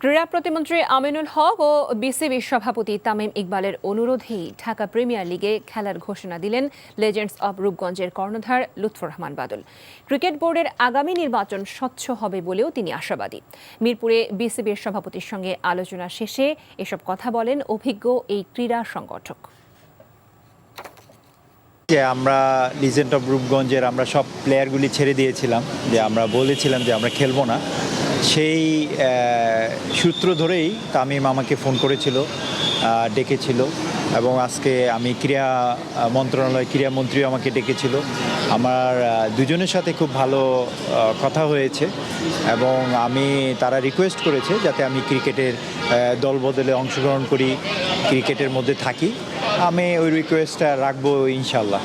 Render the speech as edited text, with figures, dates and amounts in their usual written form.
ক্রীড়া প্রতিমন্ত্রী আমিনুল হক ও বিসিবির সভাপতি তামিম ইকবালের অনুরোধেই ঢাকা প্রিমিয়ার লিগে খেলার ঘোষণা দিলেন লেজেন্ডস অব রূপগঞ্জের কর্ণধার লুৎফর রহমান বাদল। ক্রিকেট বোর্ডের আগামী নির্বাচন স্বচ্ছ হবে বলেও তিনি আশাবাদী। মিরপুরে বিসিবির সভাপতির সঙ্গে আলোচনা শেষে এসব কথা বলেন অভিজ্ঞ এই ক্রীড়া সংগঠক। যে আমরা লিজেন্ড অফ রূপগঞ্জের আমরা সব প্লেয়ারগুলি ছেড়ে দিয়েছিলাম, যে আমরা বলেছিলাম যে আমরা খেলবো না। সেই সূত্র ধরেই তামিম আমাকে ফোন করেছিল, ডেকেছিল, এবং আজকে আমি ক্রীড়ামন্ত্রী আমাকে ডেকেছিল। আমার দুজনের সাথে খুব ভালো কথা হয়েছে এবং তারা রিকোয়েস্ট করেছে যাতে আমি ক্রিকেটের দল বদলে অংশগ্রহণ করি, ক্রিকেটের মধ্যে থাকি। আমি ওই রিকোয়েস্টটা রাখবো ইনশাল্লাহ।